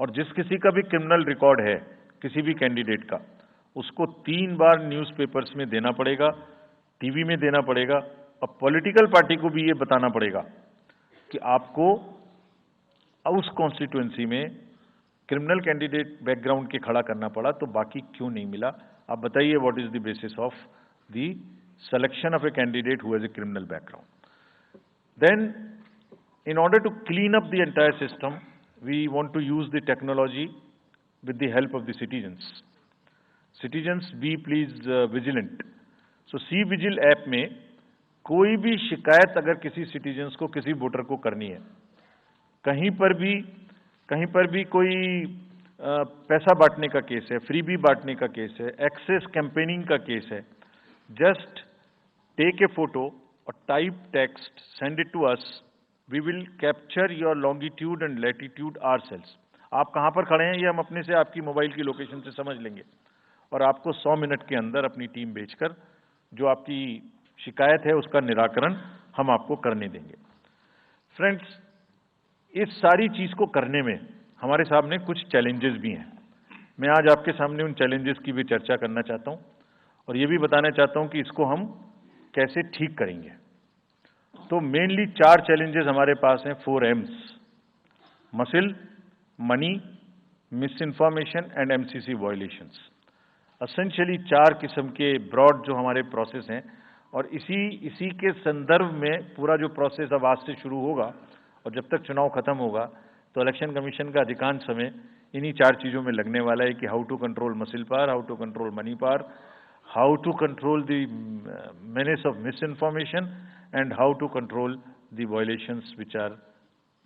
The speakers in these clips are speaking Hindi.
और जिस किसी का भी क्रिमिनल रिकॉर्ड है किसी भी कैंडिडेट का, उसको 3 बार न्यूज़पेपर्स में देना पड़ेगा, टीवी में देना पड़ेगा, और पॉलिटिकल पार्टी को भी ये बताना पड़ेगा कि आपको उस कॉन्स्टिट्यूएंसी में क्रिमिनल कैंडिडेट बैकग्राउंड के खड़ा करना पड़ा, तो बाकी क्यों नहीं मिला? आप बताइए, what is the basis of the selection of a candidate who has a criminal background? Then, in order to clean up the entire system, we want to use the technology with the help of the citizens. Citizens, be please vigilant. So, C-Vigil app में कोई भी शिकायत अगर किसी सिटीजन्स को, किसी वोटर को करनी है, कहीं पर भी कोई पैसा बांटने का केस है, फ्रीबी बांटने का केस है, एक्सेस कैंपेनिंग का केस है, just take a photo or type text, send it to us. We will capture your longitude and latitude ourselves. आप कहाँ पर खड़े हैं ये हम अपने से आपकी मोबाइल की लोकेशन से समझ लेंगे और आपको 100 मिनट के अंदर अपनी टीम भेजकर जो आपकी शिकायत है उसका निराकरण हम आपको करने देंगे। फ्रेंड्स, इस सारी चीज को करने में हमारे सामने कुछ चैलेंजेस भी हैं। मैं आज आपके सामने उन चैलेंजेस की भी चर्चा करना चाहता हूं और ये भी बताना चाहता हूं कि इसको हम कैसे ठीक करेंगे। तो मेनली 4 चैलेंजेस हमारे पास हैं, 4 M's: muscle, money, miss information and MCC violations. Essentially 4 किस्म के ब्रॉड जो हमारे प्रोसेस हैं और इसी के संदर्भ में पूरा जो प्रोसेस अब आज से शुरू होगा और जब तक चुनाव खत्म होगा तो इलेक्शन कमीशन का अधिकांश समय इन्हीं 4 चीजों में लगने वाला है कि how to control muscle power, how to control money power, how to control the menace of misinformation, and how to control the violations which are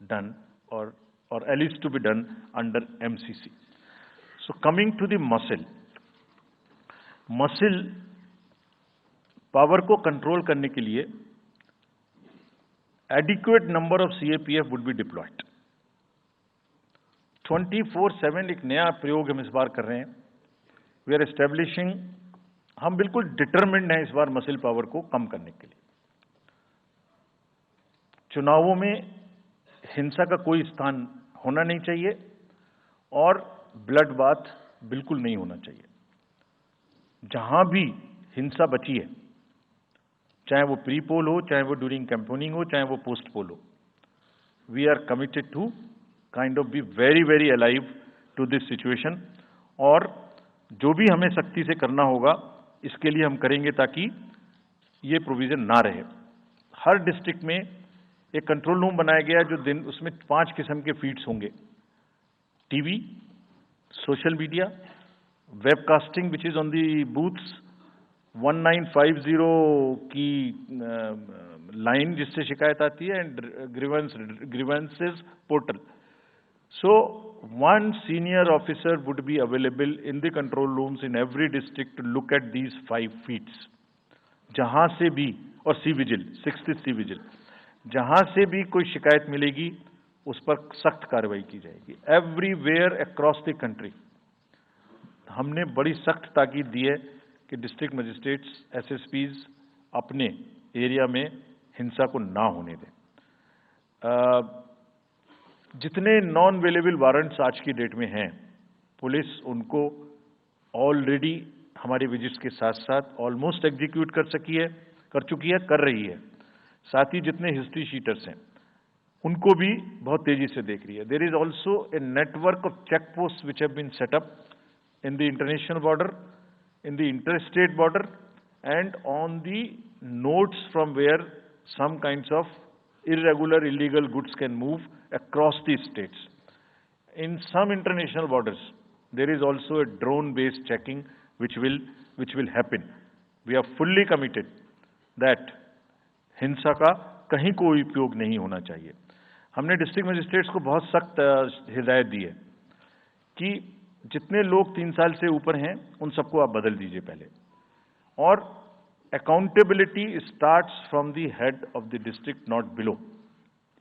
done or at least to be done under MCC. So coming to the muscle power को control करने के लिए adequate number of CAPF would be deployed. 24/7 एक नया प्रयोग हम इस बार कर रहे हैं। We are establishing, हम बिल्कुल डिटरमिन्ड हैं इस बार मसिल पावर को कम करने के लिए। चुनावों में हिंसा का कोई स्थान होना नहीं चाहिए और ब्लड बाथ बिल्कुल नहीं होना चाहिए। जहां भी हिंसा बची है, चाहे वो प्री पोल हो, चाहे वो ड्यूरिंग कैंपेनिंग हो, चाहे वो पोस्ट पोल हो, we are committed to kind of be very very alive to this situation और जो भी हमें सख्ती से करना होगा इसके लिए हम करेंगे ताकि ये प्रोविजन ना रहे। हर डिस्ट्रिक्ट में एक कंट्रोल रूम बनाया गया है जो उसमें 5 किस्म के फीड्स होंगे: TV, social media, webcasting which is on the booths, 1950 की लाइन जिससे शिकायत आती है, and grievances portal. So, one senior officer would be available in the control rooms in every district to look at these 5 feeds. जहां से भी, और C-Vigil, 6th C-Vigil, जहां से भी कोई शिकायत मिलेगी उस पर सख्त कार्रवाई की जाएगी। एवरीवेयर अक्रॉस द कंट्री हमने बड़ी सख्त ताकीद दी है कि डिस्ट्रिक्ट मजिस्ट्रेट्स, SSPs अपने एरिया में हिंसा को ना होने दें। जितने नॉन अवेलेबल वारंट्स आज की डेट में हैं, पुलिस उनको ऑलरेडी हमारे विजिट्स के साथ साथ ऑलमोस्ट एग्जीक्यूट कर चुकी है, कर रही है। साथ ही जितने हिस्ट्री शीटर्स हैं उनको भी बहुत तेजी से देख रही है। There is also a network of check post which have been set up in the international border, in the interstate border and on the nodes from where some kinds of irregular illegal goods can move across the states. In some international borders there is also a drone based checking which will happen. We are fully committed that हिंसा का कहीं कोई उपयोग नहीं होना चाहिए। हमने डिस्ट्रिक्ट मजिस्ट्रेट्स को बहुत सख्त हिदायत दी है कि जितने लोग 3 साल से ऊपर हैं उन सबको आप बदल दीजिए पहले, और accountability starts from the head of the district, not below.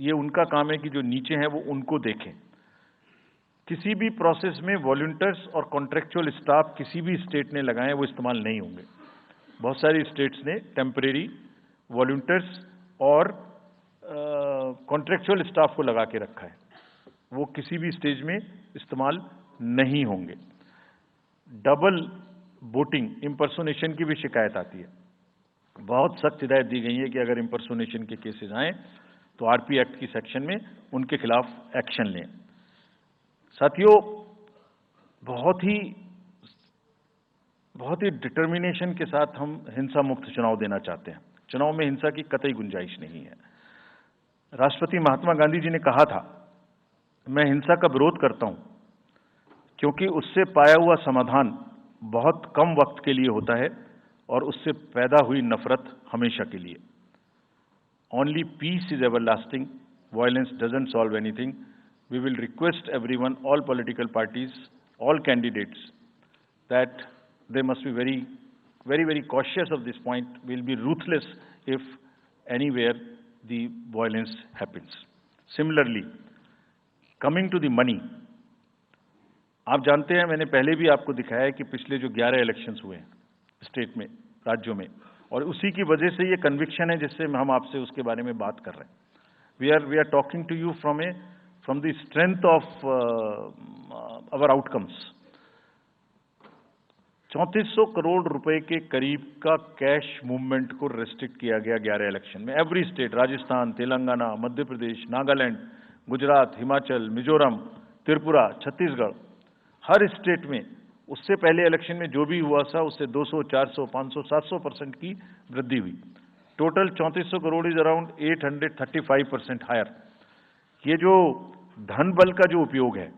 ये उनका काम है कि जो नीचे हैं वो उनको देखें। किसी भी प्रोसेस में वॉलंटियर्स और कॉन्ट्रेक्चुअल स्टाफ किसी भी स्टेट ने लगाए वो इस्तेमाल नहीं होंगे। बहुत सारी स्टेट्स ने टेम्परेरी वॉलंटियर्स और कॉन्ट्रेक्चुअल स्टाफ को लगा के रखा है। वो किसी भी स्टेज में इस्तेमाल नहीं होंगे। डबल वोटिंग, इम्पर्सोनेशन की भी शिकायत आती है। बहुत सख्त हिदायत दी गई है कि अगर इम्पर्सोनेशन के केसेस आए तो आरपी एक्ट की सेक्शन में उनके खिलाफ एक्शन लें। साथियों, बहुत ही डिटर्मिनेशन के साथ हम हिंसा मुक्त चुनाव देना चाहते हैं। चुनाव में हिंसा की कतई गुंजाइश नहीं है। राष्ट्रपति महात्मा गांधी जी ने कहा था, मैं हिंसा का विरोध करता हूं क्योंकि उससे पाया हुआ समाधान बहुत कम वक्त के लिए होता है और उससे पैदा हुई नफरत हमेशा के लिए। Only peace is everlasting. Violence doesn't solve anything. We will request everyone, all political parties, all candidates, that they must be very cautious of this point. We'll be ruthless if anywhere the violence happens. Similarly, coming to the money, आप जानते हैं, मैंने पहले भी आपको दिखाया है कि पिछले जो 11 इलेक्शंस हुए हैं स्टेट में, राज्यों में, और उसी की वजह से ये कन्विक्शन है जिससे हम आपसे उसके बारे में बात कर रहे हैं। We are talking to you from the strength of our outcomes. 3400 crore रुपए के करीब का कैश मूवमेंट को रेस्ट्रिक्ट किया गया 11 इलेक्शन में। एवरी स्टेट, राजस्थान, तेलंगाना, मध्य प्रदेश, नागालैंड, गुजरात, हिमाचल, मिजोरम, त्रिपुरा, छत्तीसगढ़, हर स्टेट में उससे पहले इलेक्शन में जो भी हुआ था उससे 200, 400, 500, 700% की वृद्धि हुई। Total 3400 crore is around 835% higher. ये जो धन बल का जो उपयोग है,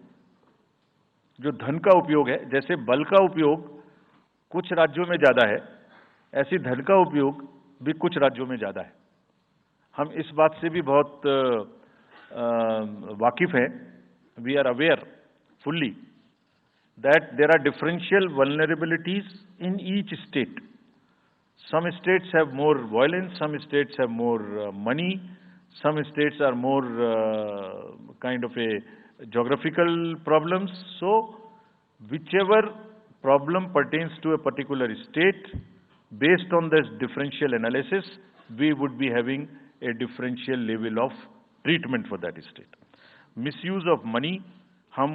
जो धन का उपयोग है, जैसे बल का उपयोग कुछ राज्यों में ज्यादा है, ऐसी धन का उपयोग भी कुछ राज्यों में ज्यादा है। हम इस बात से भी बहुत वाकिफ हैं। We are aware fully that there are differential vulnerabilities in each state. Some states have more violence, some states have more money, some states are more kind of a geographical problems. So whichever problem pertains to a particular state, based on this differential analysis, we would be having a differential level of treatment for that state. Misuse of money हम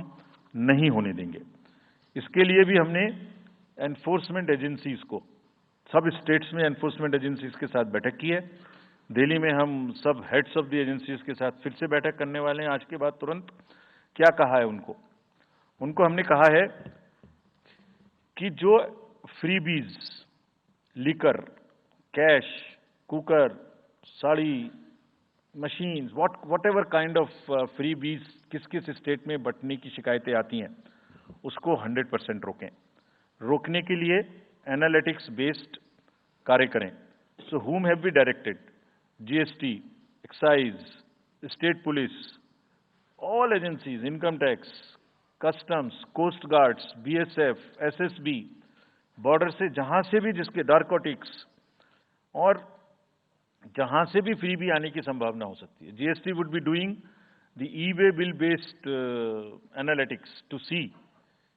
नहीं होने देंगे। इसके लिए भी हमने एनफोर्समेंट एजेंसीज को, सब स्टेट्स में एनफोर्समेंट एजेंसीज के साथ बैठक की है। दिल्ली में हम सब हेड्स ऑफ द एजेंसीज के साथ फिर से बैठक करने वाले हैं आज के बाद तुरंत। क्या कहा है उनको हमने कहा है कि जो freebies, liquor, cash, cooker, sari, machines, whatever kind of freebies किस किस स्टेट में बंटने की शिकायतें आती हैं, उसको 100% रोकें। रोकने के लिए एनालिटिक्स बेस्ड कार्य करें। So whom have we directed? GST, excise, state police, all agencies, income tax, customs, coast guards, BSF, SSB, border से जहां से भी जिसके नारकोटिक्स और जहां से भी फ्री भी आने की संभावना हो सकती है। GST would be doing the e-way bill based analytics to see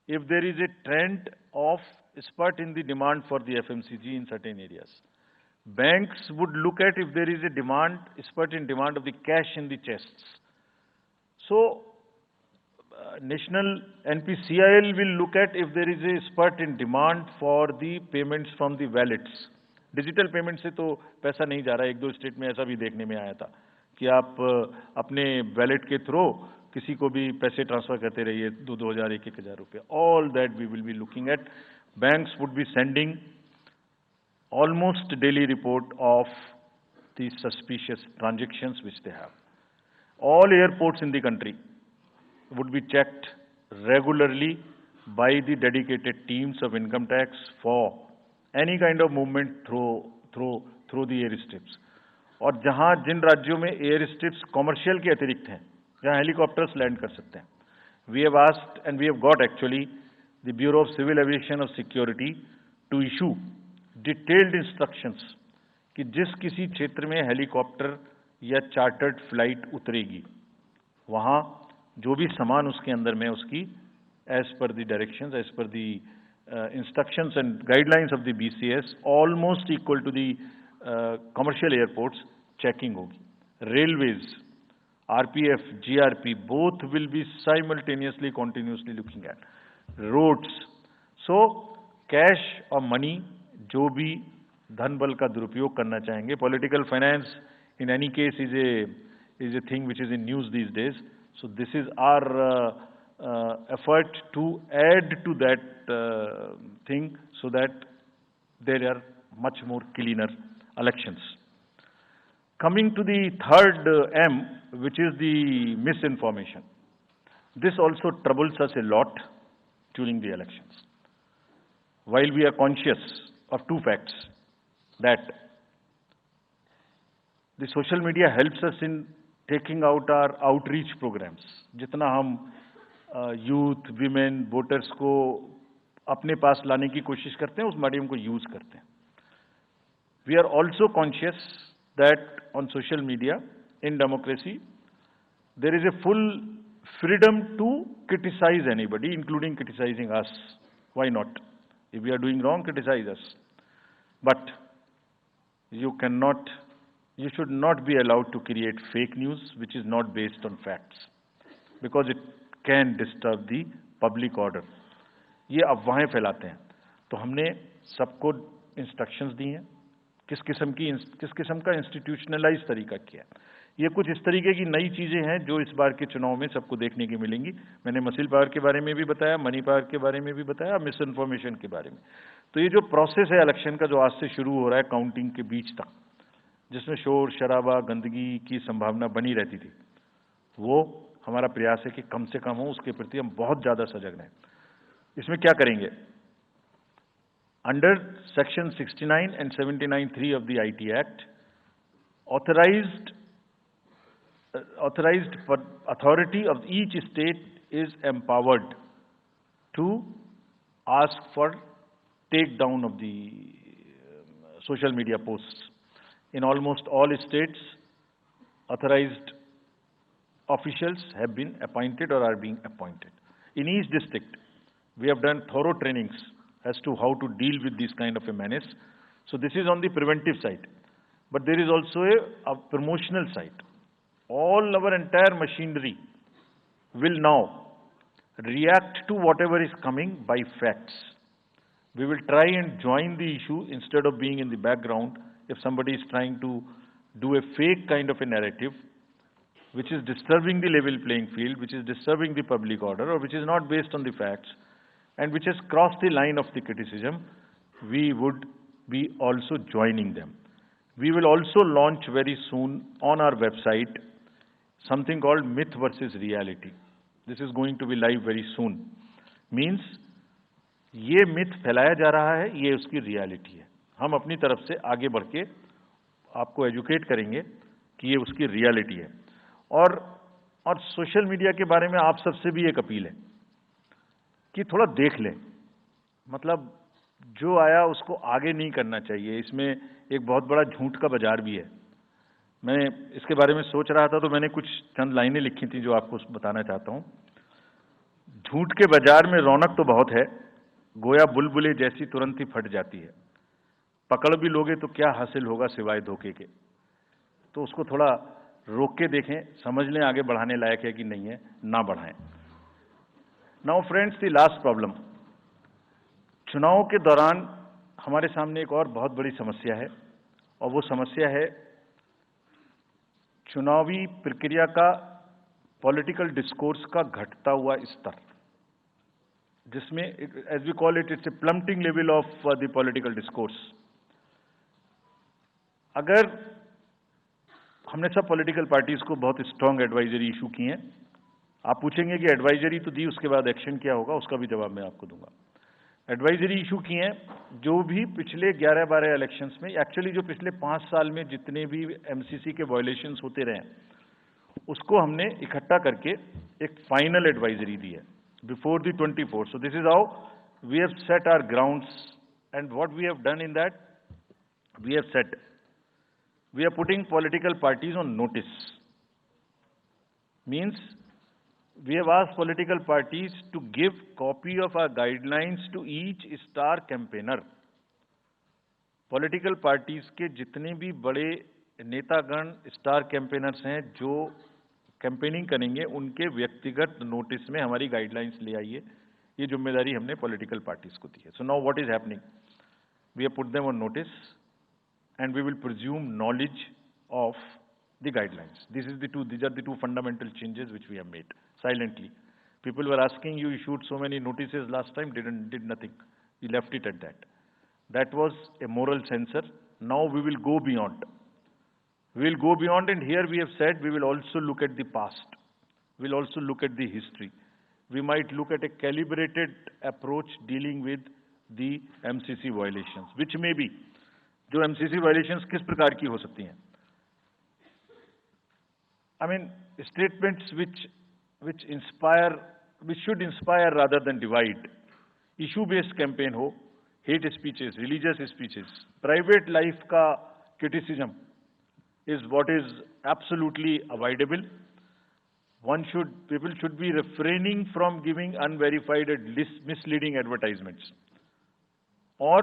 if there is a trend of spurt in the demand for the FMCG in certain areas. Banks would look at if there is a demand, spurt in demand of the cash in the chests. So National NPCIL will look at if there is a spurt in demand for the payments from the wallets. Digital payment से तो पैसा नहीं जा रहा है। एक दो स्टेट में ऐसा भी देखने में आया था कि आप अपने वैलेट के थ्रू किसी को भी पैसे ट्रांसफर करते रहिए, 2,000, 1,000 रुपये। All that we will be looking at. Banks would be sending almost daily report of the suspicious transactions which they have. All airports in the country would be checked regularly by the dedicated teams of income tax for any kind of movement through the airstrips. और जहां जिन राज्यों में एयर स्ट्रिप्स कॉमर्शियल के अतिरिक्त हैं, जहां हेलीकॉप्टर्स लैंड कर सकते हैं, we have asked and we have got actually the bureau of civil aviation of security to issue detailed instructions कि जिस किसी क्षेत्र में हेलीकॉप्टर या चार्टर्ड फ्लाइट उतरेगी, वहां जो भी सामान उसके अंदर में उसकी as per the directions, as per the instructions and guidelines of the BCS almost equal to the commercial airports checking होगी। Railways RPF, GRP, both will be simultaneously, continuously looking at. Roads. So, cash or money, जो भी धन बल का दुरुपयोग करना चाहेंगे, political finance in any case is a thing which is in news these days. So this is our effort to add to that thing so that there are much more cleaner elections. Coming to the third M, which is the misinformation. This also troubles us a lot during the elections. While we are conscious of two facts, that the social media helps us in taking out our outreach programs. जितना हम youth, women, voters को अपने पास लाने की कोशिश करते हैं, उस माध्यम को यूज करते हैं. We are also conscious that on social media, in democracy, there is a full freedom to criticize anybody, including criticizing us. Why not? If we are doing wrong, criticize us. But you should not be allowed to create fake news which is not based on facts, because it can disturb the public order. ये अफवाहें फैलाते हैं. तो हमने सबको इंस्ट्रक्शंस दी हैं किस किस्म का इंस्टीट्यूशनलाइज तरीका किया. ये कुछ इस तरीके की नई चीजें हैं जो इस बार के चुनाव में सबको देखने की मिलेंगी. मैंने मसल पावर के बारे में भी बताया, मनी पावर के बारे में भी बताया, मिस इन्फॉर्मेशन के बारे में. तो ये जो प्रोसेस है इलेक्शन का, जो आज से शुरू हो रहा है काउंटिंग के बीच तक, जिसमें शोर शराबा गंदगी की संभावना बनी रहती थी, वो हमारा प्रयास है कि कम से कम हो. उसके प्रति हम बहुत ज्यादा सजग हैं. इसमें क्या करेंगे? Under section 69 and 79(3) of the IT Act, authorized authority of each state is empowered to ask for takedown of the social media posts. In almost all states, authorized officials have been appointed or are being appointed. In each district, we have done thorough trainings as to how to deal with this kind of a menace. So this is on the preventive side. But there is also a promotional side. All our entire machinery will now react to whatever is coming by facts. We will try and join the issue instead of being in the background. If somebody is trying to do a fake kind of a narrative, which is disturbing the level playing field, which is disturbing the public order, or which is not based on the facts, and which has crossed the line of the criticism, we would be also joining them. We will also launch very soon on our website something called Myth versus Reality. This is going to be live very soon. Means, ये myth फैलाया जा रहा है, ये उसकी reality है. हम अपनी तरफ से आगे बढ़ के आपको educate करेंगे कि ये उसकी reality है. और सोशल मीडिया के बारे में आप सबसे भी एक अपील है कि थोड़ा देख लें. मतलब जो आया उसको आगे नहीं करना चाहिए. इसमें एक बहुत बड़ा झूठ का बाजार भी है. मैं इसके बारे में सोच रहा था तो मैंने कुछ चंद लाइनें लिखी थी जो आपको बताना चाहता हूं. झूठ के बाजार में रौनक तो बहुत है, गोया बुलबुले जैसी तुरंत ही फट जाती है. पकड़ भी लोगे तो क्या हासिल होगा सिवाय धोखे के. तो उसको थोड़ा रोक के देखें, समझ लें आगे बढ़ाने लायक है कि नहीं है, ना बढ़ाएं. Now friends, the last problem. चुनाव के दौरान हमारे सामने एक और बहुत बड़ी समस्या है, और वो समस्या है चुनावी प्रक्रिया का, पॉलिटिकल डिस्कोर्स का घटता हुआ स्तर, जिसमें as we call it, it's a plumbing level of the political discourse. अगर हमने सब पॉलिटिकल पार्टीज को बहुत स्ट्रांग एडवाइजरी इशू की हैं. आप पूछेंगे कि एडवाइजरी तो दी, उसके बाद एक्शन क्या होगा, उसका भी जवाब मैं आपको दूंगा. एडवाइजरी इशू की हैं, जो भी पिछले 11-12 इलेक्शंस में, एक्चुअली जो पिछले 5 साल में जितने भी एमसीसी के वायलेशंस होते रहे, उसको हमने इकट्ठा करके एक फाइनल एडवाइजरी दी है before the 24. So this is how we have set our grounds, and what we have done in that, we have set, we are putting political parties on notice. Means, we have asked political parties to give copy of our guidelines to each star campaigner. Political parties के जितने भी बड़े नेतागण स्टार कैंपेनर्स हैं जो कैंपेनिंग करेंगे उनके व्यक्तिगत नोटिस में हमारी गाइडलाइंस ले आइए, ये जिम्मेदारी हमने पॉलिटिकल पार्टीज को दी है. So now what is happening, we have put them on notice and we will presume knowledge of the guidelines. These are the two fundamental changes which we have made silently. People were asking, you issued so many notices last time, did nothing. You left it at that. That was a moral censor. Now we will go beyond. We will go beyond, and here we have said we will also look at the past. We will also look at the history. We might look at a calibrated approach dealing with the MCC violations, which may be, जो MCC violations किस प्रकार की हो सकती हैं? I mean, statements which should inspire rather than divide. Issue-based campaign हो, hate speeches, religious speeches, private life का criticism is what is absolutely avoidable. People should be refraining from giving unverified and misleading advertisements, or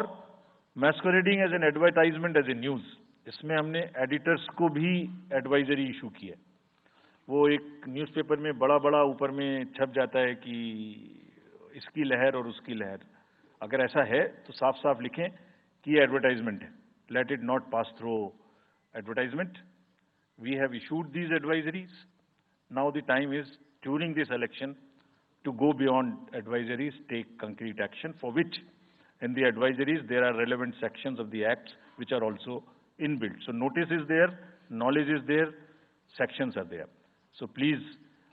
masquerading as an advertisement as a news. इसमें हमने एडिटर्स को भी एडवाइजरी इशू की है. वो एक न्यूज़पेपर में बड़ा बड़ा ऊपर में छप जाता है कि इसकी लहर और उसकी लहर. अगर ऐसा है तो साफ साफ लिखें कि ये एडवर्टाइजमेंट है. Let it not pass through advertisement. We have issued these advisories. Now the time is, during this election, to go beyond advisories, take concrete action, for which in the advisories there are relevant sections of the acts which are also inbuilt. So notice is there, knowledge is there, sections are there. So please,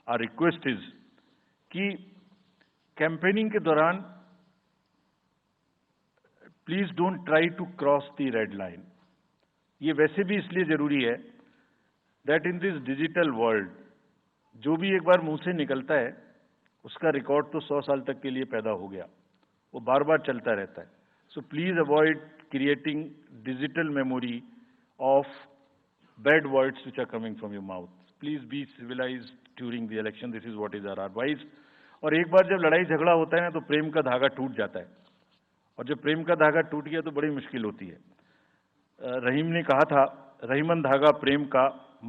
our request is कि campaigning के दौरान please don't try to cross the red line. ये वैसे भी इसलिए जरूरी है that in this digital world, जो भी एक बार मुंह से निकलता है उसका रिकॉर्ड तो 100 साल तक के लिए पैदा हो गया, वो बार बार चलता रहता है. So please avoid creating digital memory of bad words which are coming from your mouth. Please be civilized during the election. This is what is our advice. और एक बार जब लड़ाई झगड़ा होता है ना तो प्रेम का धागा टूट जाता है, और जब प्रेम का धागा टूट गया तो बड़ी मुश्किल होती है. रहीम ने कहा था, रहीमन धागा प्रेम का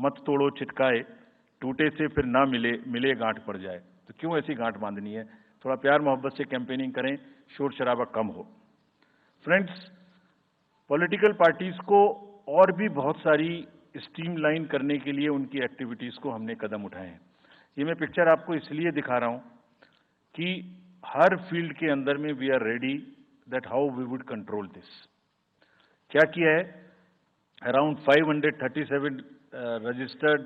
मत तोड़ो चिटकाए, टूटे से फिर ना मिले, मिले गांठ पड़ जाए. तो क्यों ऐसी गांठ बांधनी है? थोड़ा प्यार मोहब्बत से कैंपेनिंग करें, शोर शराबा कम हो. फ्रेंड्स, पॉलिटिकल पार्टीज को और भी बहुत सारी स्ट्रीमलाइन करने के लिए उनकी एक्टिविटीज को हमने कदम उठाए हैं. ये मैं पिक्चर आपको इसलिए दिखा रहा हूं कि हर फील्ड के अंदर में we are ready that how we would control this. क्या किया है? Around 537 registered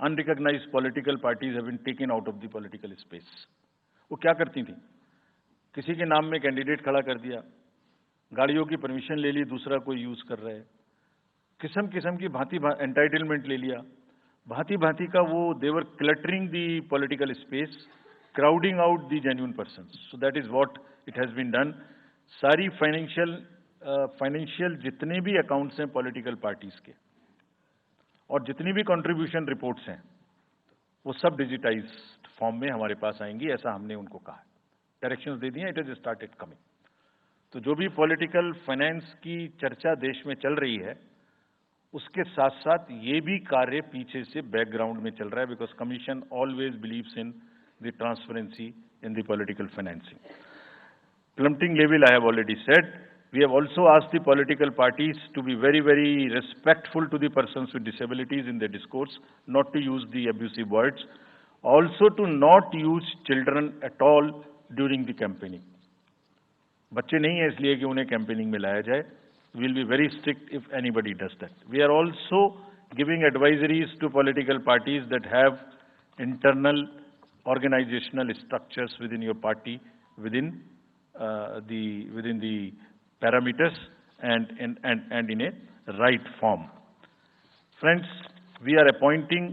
unrecognised political parties have been taken out of the political space. वो क्या करती थी? किसी के नाम में कैंडिडेट खड़ा कर दिया, गाड़ियों की परमिशन ले ली, दूसरा कोई यूज कर रहा है, किस्म किस्म की भांति एंटाइटलमेंट ले लिया, भांति भांति का वो they were cluttering the political space, crowding out the genuine persons. So that is what it has been done. सारी फाइनेंशियल जितने भी अकाउंट्स हैं पॉलिटिकल पार्टीज के और जितनी भी कंट्रीब्यूशन रिपोर्ट्स हैं वो सब डिजिटाइज्ड फॉर्म में हमारे पास आएंगी, ऐसा हमने उनको कहा है. डायरेक्शंस दे दिए, इट हैज स्टार्टेड कमिंग. तो जो भी पॉलिटिकल फाइनेंस की चर्चा देश में चल रही है उसके साथ साथ ये भी कार्य पीछे से बैकग्राउंड में चल रहा है, because commission always believes in the transparency in the political financing. Plummeting level, I have already said. We have also asked the political parties to be very, very respectful to the persons with disabilities in their discourse, not to use the abusive words, also to not use children at all during the campaigning. बच्चे नहीं है इसलिए कि उन्हें कैंपेनिंग में लाया जाए. We will be very strict if anybody does that. We are also giving advisories to political parties that have internal organizational structures within your party, within the parameters and in a right form. Friends, we are appointing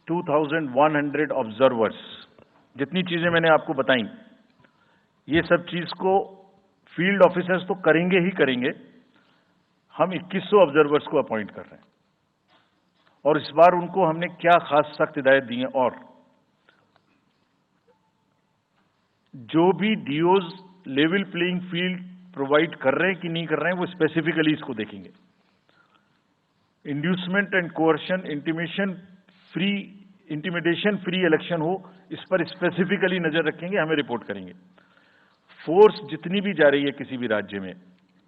2,100 observers. जितनी चीजें मैंने आपको बताई, ये सब चीज को फील्ड ऑफिसर्स तो करेंगे ही करेंगे. हम 2100 ऑब्जर्वर्स को अपॉइंट कर रहे हैं और इस बार उनको हमने क्या खास सख्त हिदायत दी है. और जो भी डीओज लेवल प्लेइंग फील्ड प्रोवाइड कर रहे हैं कि नहीं कर रहे हैं वो स्पेसिफिकली इसको देखेंगे. Inducement and coercion, intimation free intimidation free election हो, इस पर स्पेसिफिकली नजर रखेंगे, हमें रिपोर्ट करेंगे। फोर्स जितनी भी जा रही है किसी भी राज्य में,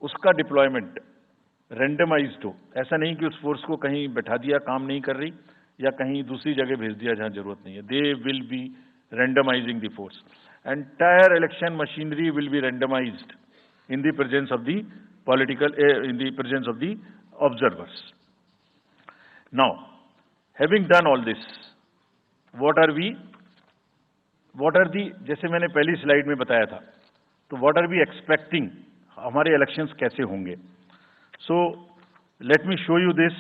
उसका डिप्लॉयमेंट रैंडमाइज्ड हो। ऐसा नहीं कि उस फोर्स को कहीं बैठा दिया, काम नहीं कर रही, या कहीं दूसरी जगह भेज दिया जहां जरूरत नहीं है। They will be randomizing the force. Entire election machinery will be randomized in the presence of the in the presence of the observers. Now, having done all this, what are the, जैसे मैंने पहली स्लाइड में बताया था, तो what are we expecting, हमारे elections कैसे होंगे? So, let me show you this,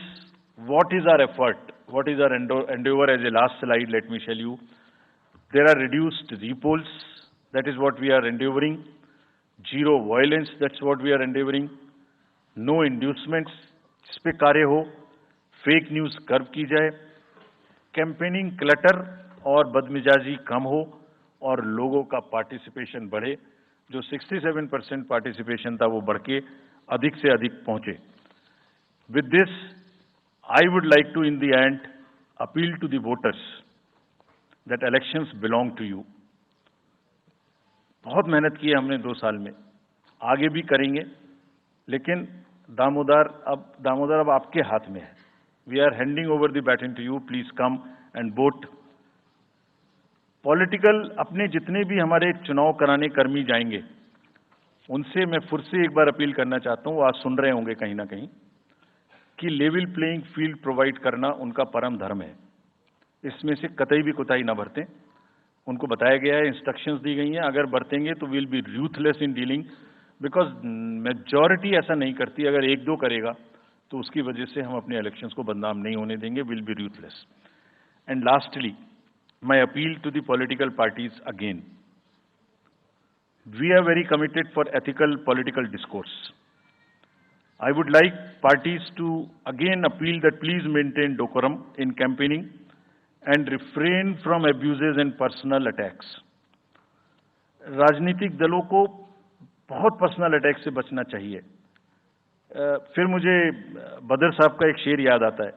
what is our effort, what is our endeavor. As a last slide, let me tell you, there are reduced repolls, that is what we are endeavoring. Zero violence, that's what we are endeavoring. No inducements, इस पे कार्य हो. फेक न्यूज कर्व की जाए. कैंपेनिंग क्लटर और बदमिजाजी कम हो और लोगों का पार्टिसिपेशन बढ़े. जो 67% पार्टिसिपेशन था वो बढ़ के अधिक से अधिक पहुंचे. With this I would like to in the end appeal to the voters that elections belong to you. बहुत मेहनत की है हमने 2 साल में, आगे भी करेंगे, लेकिन दामोदर अब आपके हाथ में है. We are handing over the baton to you. Please come and vote. Political अपने जितने भी हमारे चुनाव कराने कर्मी जाएंगे, उनसे मैं फिर से एक बार अपील करना चाहता हूं, वो आज सुन रहे होंगे कहीं ना कहीं, कि लेवल प्लेइंग फील्ड प्रोवाइड करना उनका परम धर्म है. इसमें से कतई भी कोताही ना बरतें. उनको बताया गया है, इंस्ट्रक्शंस दी गई हैं, अगर बरतेंगे तो will be ruthless in dealing, because majority ऐसा नहीं करती. अगर 1-2 करेगा तो उसकी वजह से हम अपने इलेक्शंस को बदनाम नहीं होने देंगे. Will be ruthless. And lastly, my appeal to the political parties again. We are very committed for ethical political discourse. I would like parties to again appeal that please maintain decorum in campaigning and refrain from abuses and personal attacks. राजनीतिक दलों को बहुत पर्सनल अटैक से बचना चाहिए. फिर मुझे बदर साहब का एक शेर याद आता है,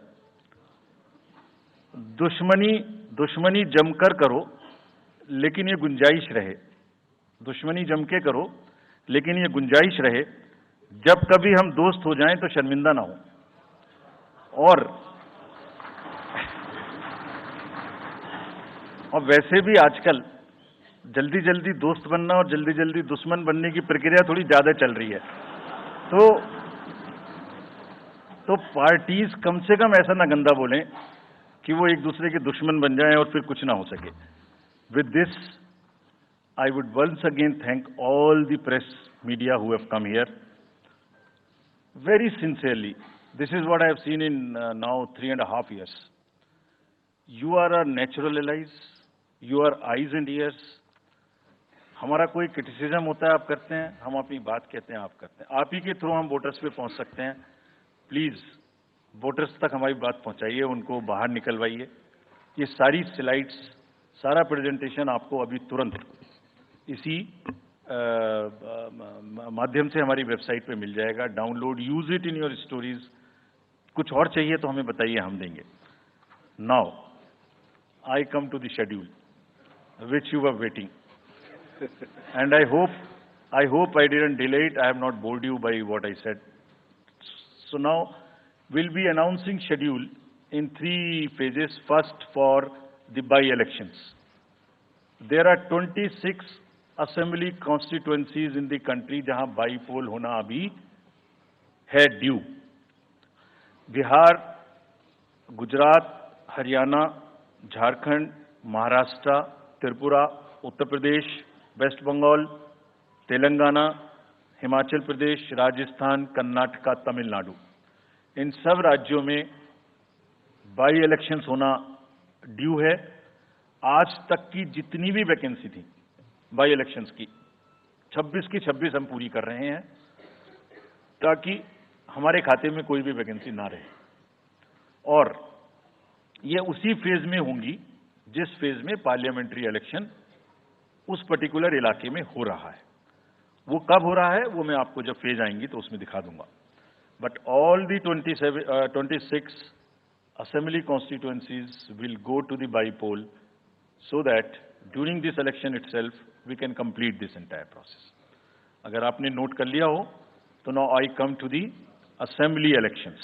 दुश्मनी जमकर करो लेकिन ये गुंजाइश रहे. दुश्मनी जम के करो लेकिन ये गुंजाइश रहे, जब कभी हम दोस्त हो जाएं तो शर्मिंदा ना हो. और वैसे भी आजकल जल्दी जल्दी दोस्त बनना और जल्दी जल्दी दुश्मन बनने की प्रक्रिया थोड़ी ज्यादा चल रही है. तो पार्टीज कम से कम ऐसा ना गंदा बोलें कि वो एक दूसरे के दुश्मन बन जाएं और फिर कुछ ना हो सके. With this I would once again thank all the press media who have come here. Very sincerely, this is what I have seen in now 3.5 years. You are our natural allies, you are eyes and ears. हमारा कोई क्रिटिसिज्म होता है आप करते हैं, हम अपनी बात कहते हैं आप करते हैं. आप ही के थ्रू हम वोटर्स पे पहुंच सकते हैं. प्लीज वोटर्स तक हमारी बात पहुंचाइए, उनको बाहर निकलवाइए. ये सारी स्लाइड्स, सारा प्रेजेंटेशन आपको अभी तुरंत इसी माध्यम से हमारी वेबसाइट पे मिल जाएगा. Download, use it in your stories. कुछ और चाहिए तो हमें बताइए, हम देंगे. Now I come to the schedule which you were waiting, and I hope I didn't delay it. I have not bored you by what I said. So now will be announcing schedule in 3 phases. First for the by elections. There are 26 assembly constituencies in the country जहां बाई पोल होना अभी है ड्यू. बिहार, गुजरात, हरियाणा, झारखंड, महाराष्ट्र, त्रिपुरा, उत्तर प्रदेश, वेस्ट बंगाल, तेलंगाना, हिमाचल प्रदेश, राजस्थान, कर्नाटका, तमिलनाडु. इन सब राज्यों में बाई इलेक्शंस होना ड्यू है. आज तक की जितनी भी वैकेंसी थी बाई इलेक्शंस की, 26 की 26 हम पूरी कर रहे हैं, ताकि हमारे खाते में कोई भी वैकेंसी ना रहे. और ये उसी फेज में होंगी जिस फेज में पार्लियामेंट्री इलेक्शन उस पर्टिकुलर इलाके में हो रहा है. वो कब हो रहा है वो मैं आपको जब फेज आएंगी तो उसमें दिखा दूंगा. But all the 26 assembly constituencies will go to the by-poll so that during this election itself we can complete this entire process. अगर आपने नोट कर लिया हो तो now I come to the assembly elections.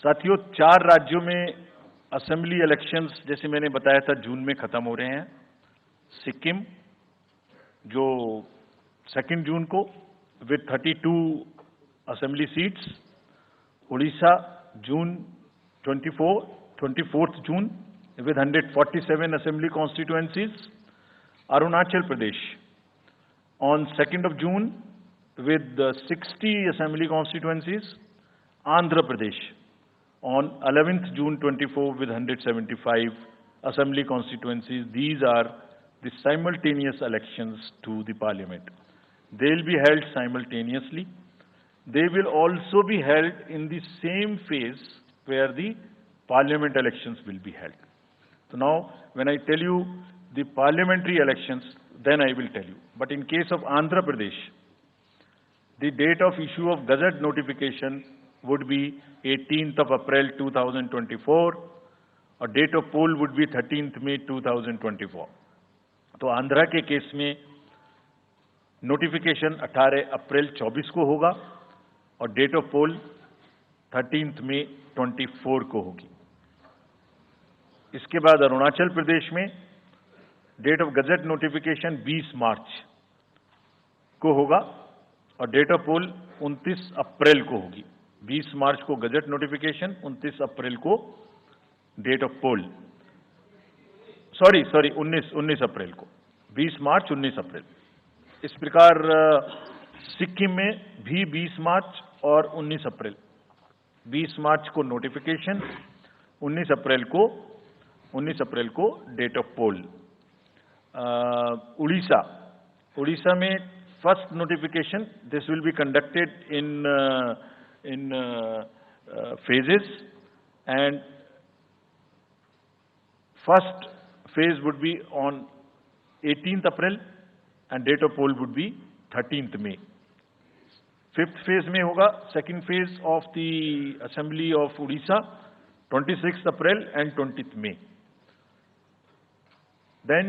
साथियों, 4 राज्यों में असेंबली इलेक्शंस जैसे मैंने बताया था जून में खत्म हो रहे हैं. सिक्किम जो 2 जून को with 32 assembly seats, Orissa June 24 June with 147 assembly constituencies, Arunachal Pradesh on 2nd of June with 60 assembly constituencies, Andhra Pradesh on 11th June 24 with 175 assembly constituencies. These are the simultaneous elections to the parliament. They will be held simultaneously. They will also be held in the same phase where the parliament elections will be held. So now, when I tell you the parliamentary elections, then I will tell you. But in case of Andhra Pradesh, the date of issue of Gazette notification would be 18th of April 2024, or date of poll would be 13th May 2024. तो आंध्रा के केस में नोटिफिकेशन 18 अप्रैल 24 को होगा और डेट ऑफ पोल 13th मई 24 को होगी. इसके बाद अरुणाचल प्रदेश में डेट ऑफ गजट नोटिफिकेशन 20 मार्च को होगा और डेट ऑफ पोल 29 अप्रैल को होगी. 20 मार्च को गजट नोटिफिकेशन, 29 अप्रैल को डेट ऑफ पोल. सॉरी 19 अप्रैल को. 20 मार्च 19 अप्रैल. इस प्रकार सिक्किम में भी 20 मार्च और 19 अप्रैल. 20 मार्च को नोटिफिकेशन, 19 अप्रैल को डेट ऑफ पोल. उड़ीसा में first notification, this will be conducted in phases, and first phase would be on 18th April and date of poll would be 13th May. 5th phase में होगा second phase of the Assembly of Odisha 26th April and 20th May. Then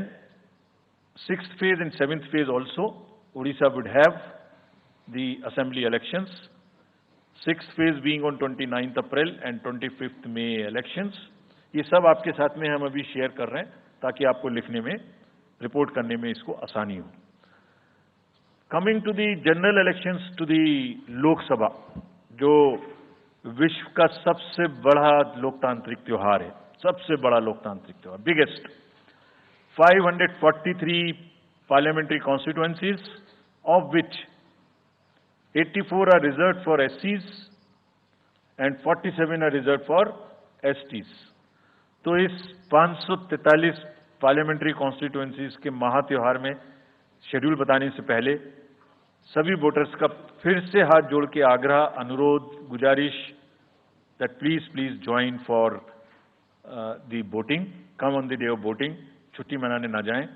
6th phase and 7th phase also Odisha would have the Assembly elections. 6th phase being on 29th April and 25th May elections. ये सब आपके साथ में हम अभी शेयर कर रहे हैं ताकि आपको लिखने में, रिपोर्ट करने में इसको आसानी हो. Coming to the general elections to the Lok Sabha, जो विश्व का सबसे बड़ा लोकतांत्रिक त्योहार है, सबसे बड़ा लोकतांत्रिक त्योहार, biggest. 543 parliamentary constituencies, of which 84 are reserved for SCs and 47 are reserved for STs. तो इस 543 पार्लियामेंट्री कॉन्स्टिट्यूएंसीज के महात्योहार में शेड्यूल बताने से पहले सभी वोटर्स का फिर से हाथ जोड़ के आग्रह, अनुरोध, गुजारिश that please join for the voting. Come on the day of voting. छुट्टी मनाने ना जाएं,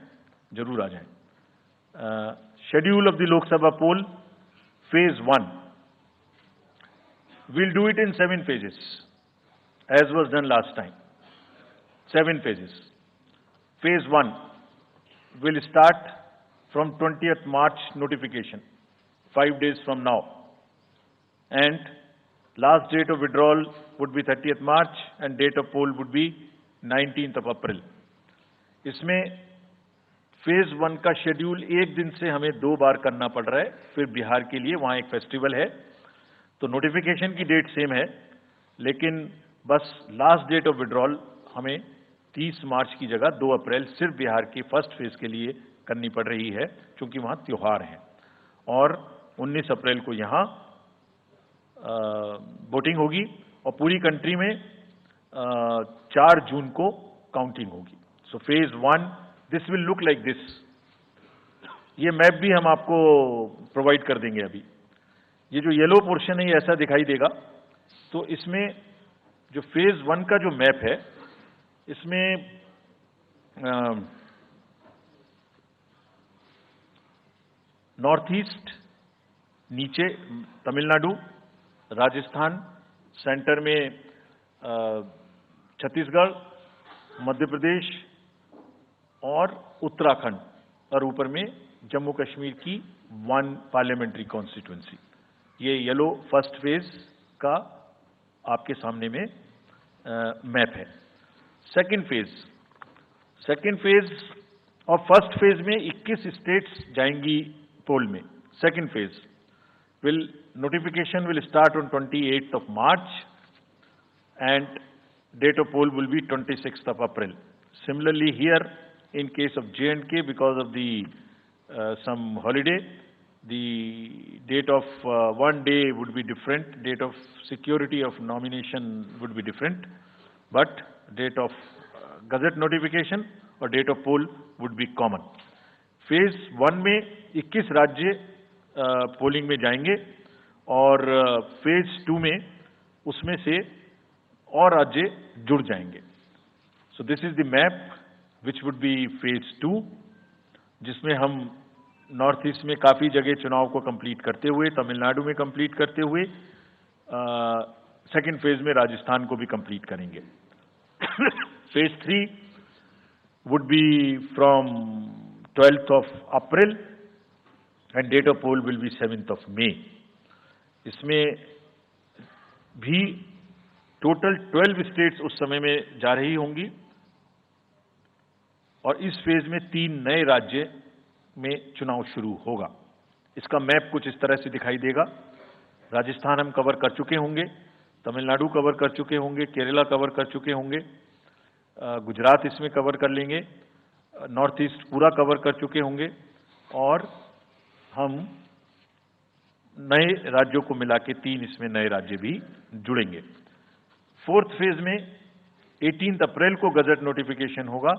जरूर आ जाएं. Schedule of the Lok Sabha poll, Phase 1. We'll do it in 7 phases, as was done last time. 7 phases. Phase 1 will start from 20th March notification, 5 days from now. And last date of withdrawal would be 30th March and date of poll would be 19th of April. इसमें फेज 1 का शेड्यूल एक दिन से हमें 2 बार करना पड़ रहा है. फिर बिहार के लिए वहां एक फेस्टिवल है, तो नोटिफिकेशन की डेट सेम है, लेकिन बस लास्ट डेट ऑफ विड्रॉल हमें 30 मार्च की जगह 2 अप्रैल सिर्फ बिहार की फर्स्ट फेज के लिए करनी पड़ रही है, क्योंकि वहां त्योहार है. और 19 अप्रैल को यहां वोटिंग होगी और पूरी कंट्री में 4 जून को काउंटिंग होगी. So phase 1 this will look like this. ये मैप भी हम आपको प्रोवाइड कर देंगे. अभी ये जो येलो पोर्शन है ये ऐसा दिखाई देगा. तो इसमें जो फेज 1 का जो मैप है, इसमें नॉर्थ ईस्ट नीचे तमिलनाडु, राजस्थान, सेंटर में छत्तीसगढ़, मध्य प्रदेश और उत्तराखंड, और ऊपर में जम्मू कश्मीर की 1 पार्लियामेंट्री कॉन्स्टिट्यूंसी। ये येलो फर्स्ट फेज का आपके सामने में मैप है। सेकंड फेज और फर्स्ट फेज में 21 स्टेट्स जाएंगी पोल में। Second phase notification will start on 28th of March and date of poll will be 26th of April. Similarly here in case of J&K, because of the some holiday, the date of one day would be different, date of security of nomination would be different, but date of gazette notification or date of poll would be common. Phase 1 में 21 राज्य पोलिंग में जाएंगे और फेज 2 में उसमें से और राज्य जुड़ जाएंगे। सो this is the map which would be phase 2, जिसमें हम नॉर्थ ईस्ट में काफी जगह चुनाव को कंप्लीट करते हुए, तमिलनाडु में कंप्लीट करते हुए सेकेंड फेज में राजस्थान को भी कंप्लीट करेंगे। Phase 3 would be from 12th of April and date of poll will be 7th of May. इसमें भी टोटल 12 स्टेट्स उस समय में जा रही होंगी और इस फेज में 3 नए राज्य में चुनाव शुरू होगा। इसका मैप कुछ इस तरह से दिखाई देगा। राजस्थान हम कवर कर चुके होंगे, तमिलनाडु कवर कर चुके होंगे, केरला कवर कर चुके होंगे, गुजरात इसमें कवर कर लेंगे, नॉर्थ ईस्ट पूरा कवर कर चुके होंगे और हम नए राज्यों को मिला के 3 इसमें नए राज्य भी जुड़ेंगे। फोर्थ फेज में 18 अप्रैल को गजट नोटिफिकेशन होगा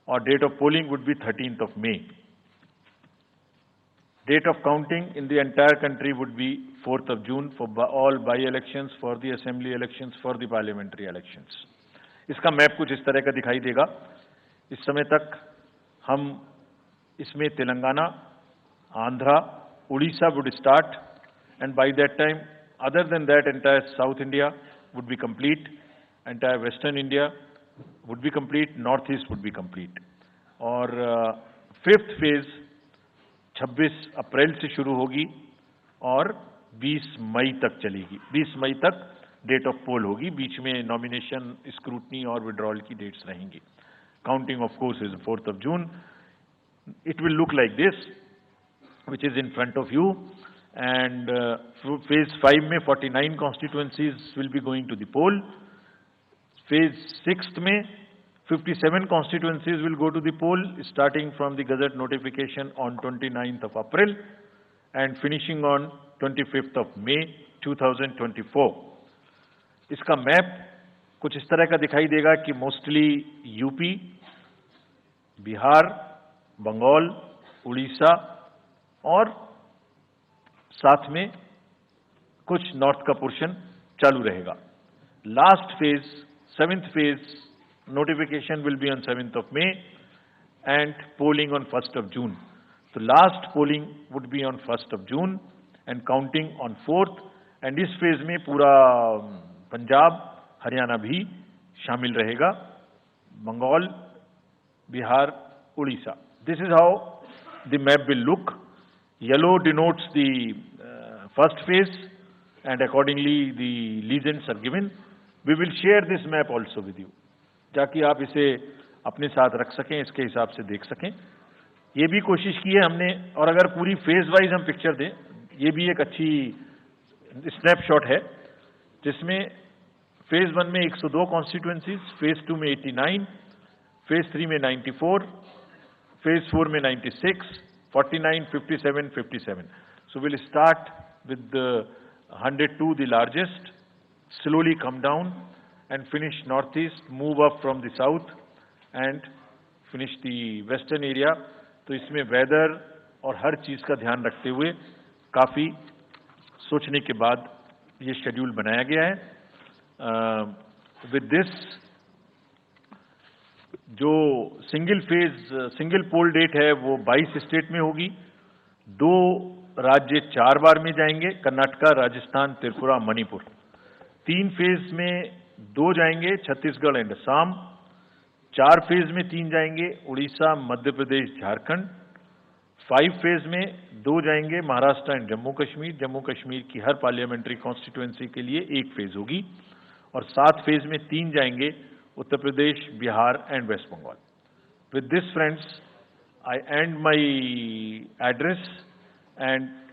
और date of polling would be 13th of May. Date of counting in the entire country would be 4th of June for all by-elections, for the assembly elections, for the parliamentary elections. इसका मैप कुछ इस तरह का दिखाई देगा। इस समय तक हम इसमें Telangana, Andhra, Orissa would start, and by that time, other than that, entire South India would be complete, entire Western India would be complete, Northeast would be complete. और फिफ्थ फेज 26 अप्रैल से शुरू होगी और 20 मई तक चलेगी। 20 मई तक डेट ऑफ पोल होगी, बीच में नॉमिनेशन, स्क्रूटनी और विड्रॉल की डेट्स रहेंगी। Counting of course is 4th of June. It will look like this, which is in front of you, and phase 5 में 49 constituencies will be going to the poll. Phase 6 में 57 constituencies will go to the poll, starting from the gazette notification on 29th of April and finishing on 25th of May 2024. इसका मैप कुछ इस तरह का दिखाई देगा कि मोस्टली यूपी, बिहार, बंगाल, उड़ीसा और साथ में कुछ नॉर्थ का पोर्शन चालू रहेगा। Last phase, 7th phase notification will be on 7th of May and polling on 1st of June. So last polling would be on 1st of June and counting on 4th, and इस फेज में पूरा पंजाब, हरियाणा भी शामिल रहेगा, Bengal, Bihar, Orissa. This is how the map will look. Yellow denotes the first phase and accordingly the legends are given. We will share this map also with you, ताकि आप इसे अपने साथ रख सकें, इसके हिसाब से देख सकें। ये भी कोशिश की है हमने, और अगर पूरी फेज वाइज हम पिक्चर दें, ये भी एक अच्छी स्नैपशॉट है, जिसमें फेज 1 में 102 कॉन्स्टिट्यूएंसीज, फेज 2 में 89, फेज 3 में 94, फेज 4 में 96, 49, 57, 57. So we'll start with the 102, the largest, slowly come down and finish northeast, move up from the south and finish the western area. तो इसमें वेदर और हर चीज का ध्यान रखते हुए काफी सोचने के बाद ये शेड्यूल बनाया गया है। विद दिस, जो सिंगल पोल डेट है वो 22 स्टेट में होगी। 2 राज्य 4 बार में जाएंगे, कर्नाटका, राजस्थान, त्रिपुरा, मणिपुर। 3 फेज में 2 जाएंगे छत्तीसगढ़ एंड असम, 4 फेज में 3 जाएंगे उड़ीसा, मध्य प्रदेश, झारखंड, 5 फेज में 2 जाएंगे महाराष्ट्र एंड जम्मू कश्मीर। जम्मू कश्मीर की हर पार्लियामेंट्री कॉन्स्टिट्यूएंसी के लिए 1 फेज होगी, और 7 फेज में 3 जाएंगे Uttar Pradesh, Bihar and West Bengal. With this friends, I end my address and